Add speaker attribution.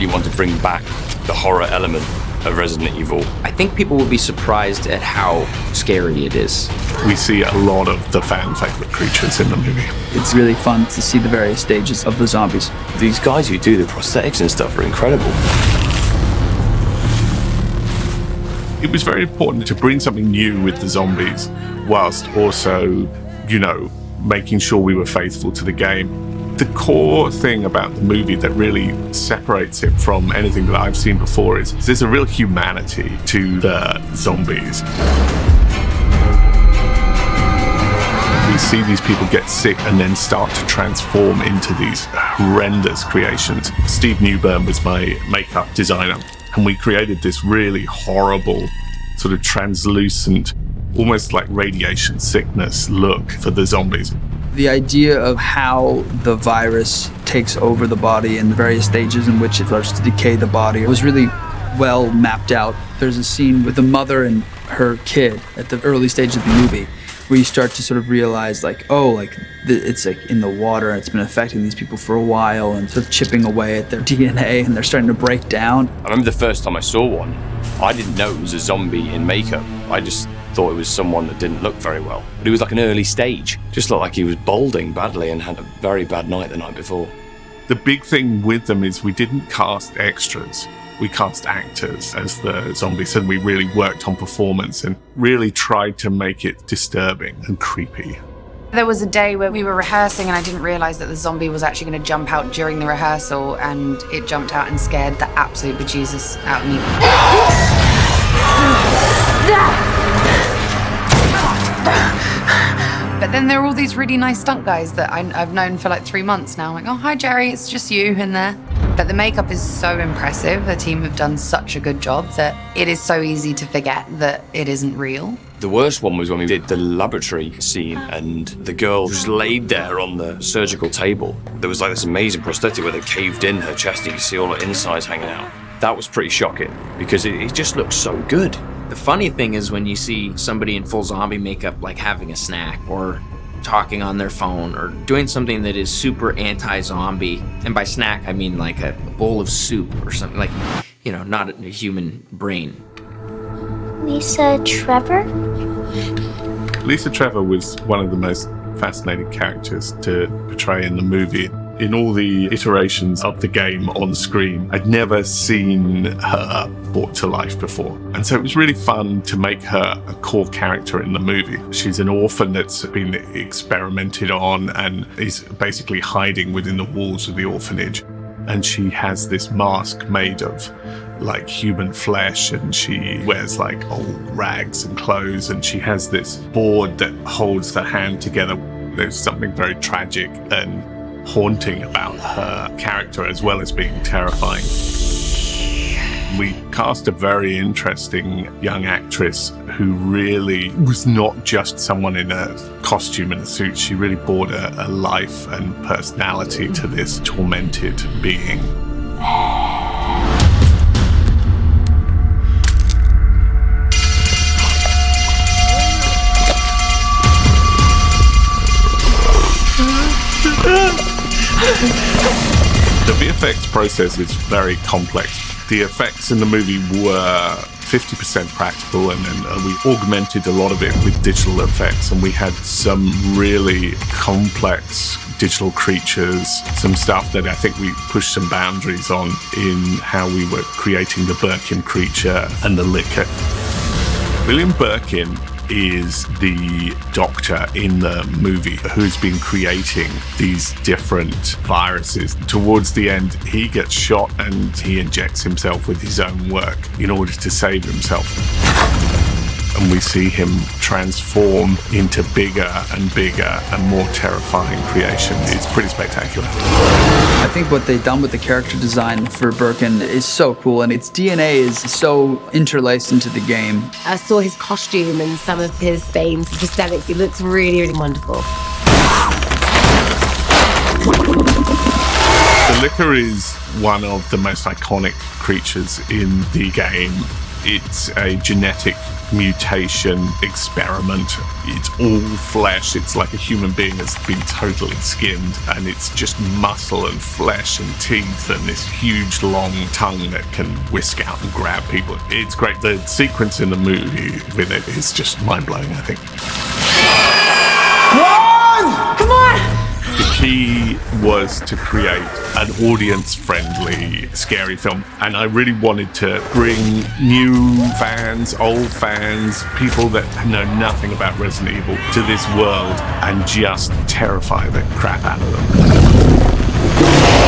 Speaker 1: really wanted to bring back the horror element of Resident Evil.
Speaker 2: I think people will be surprised at how scary it is.
Speaker 3: We see a lot of the fan favorite creatures in the movie.
Speaker 4: It's really fun to see the various stages of the zombies.
Speaker 1: These guys who do the prosthetics and stuff are incredible.
Speaker 3: It was very important to bring something new with the zombies, whilst also, making sure we were faithful to the game. The core thing about the movie that really separates it from anything that I've seen before is there's a real humanity to the zombies. We see these people get sick and then start to transform into these horrendous creations. Steve Newburn was my makeup designer, and we created this really horrible, sort of translucent, almost like radiation sickness look for the zombies.
Speaker 4: The idea of how the virus takes over the body and the various stages in which it starts to decay the body was really well mapped out. There's a scene with the mother and her kid at the early stage of the movie where you start to sort of realize it's like in the water and it's been affecting these people for a while and sort of chipping away at their DNA and they're starting to break down.
Speaker 1: I remember the first time I saw one, I didn't know it was a zombie in makeup. I just thought it was someone that didn't look very well. But he was like an early stage. Just looked like he was balding badly and had a very bad night the night before.
Speaker 3: The big thing with them is we didn't cast extras. We cast actors as the zombies, and we really worked on performance and really tried to make it disturbing and creepy.
Speaker 5: There was a day where we were rehearsing and I didn't realise that the zombie was actually going to jump out during the rehearsal, and it jumped out and scared the absolute bejesus out of me. But then there are all these really nice stunt guys that I've known for like 3 months now. I'm like, oh, hi, Jerry, it's just you in there. But the makeup is so impressive. The team have done such a good job that it is so easy to forget that it isn't real.
Speaker 1: The worst one was when we did the laboratory scene and the girl just laid there on the surgical table. There was like this amazing prosthetic where they caved in her chest and you could see all her insides hanging out. That was pretty shocking because it just looked so good.
Speaker 2: The funny thing is when you see somebody in full zombie makeup like having a snack or talking on their phone or doing something that is super anti-zombie, and by snack I mean like a bowl of soup or something, like, not a human brain.
Speaker 6: Lisa Trevor?
Speaker 3: Lisa Trevor was one of the most fascinating characters to portray in the movie. In all the iterations of the game on screen, I'd never seen her brought to life before. And so it was really fun to make her a core character in the movie. She's an orphan that's been experimented on and is basically hiding within the walls of the orphanage. And she has this mask made of like human flesh, and she wears like old rags and clothes, and she has this board that holds her hand together. There's something very tragic and haunting about her character, as well as being terrifying. We cast a very interesting young actress who really was not just someone in a costume and a suit. She really brought a life and personality to this tormented being. The VFX process is very complex. The effects in the movie were 50% practical, and then we augmented a lot of it with digital effects, and we had some really complex digital creatures, some stuff that I think we pushed some boundaries on in how we were creating the Birkin creature and the licker. William Birkin is the doctor in the movie who's been creating these different viruses. Towards the end, he gets shot and he injects himself with his own work in order to save himself. And we see him transform into bigger and bigger and more terrifying creations. It's pretty spectacular.
Speaker 4: I think what they've done with the character design for Birkin is so cool, and its DNA is so interlaced into the game.
Speaker 7: I saw his costume and some of his veins, prosthetics. He looks really, really wonderful.
Speaker 3: The Licker is one of the most iconic creatures in the game. It's a genetic mutation experiment. It's all flesh. It's like a human being has been totally skinned, and it's just muscle and flesh and teeth and this huge long tongue that can whisk out and grab people. It's great. The sequence in the movie with it is just mind-blowing, I think.
Speaker 8: Run! Come on!
Speaker 3: The key was to create an audience-friendly scary film, and I really wanted to bring new fans, old fans, people that know nothing about Resident Evil to this world and just terrify the crap out of them.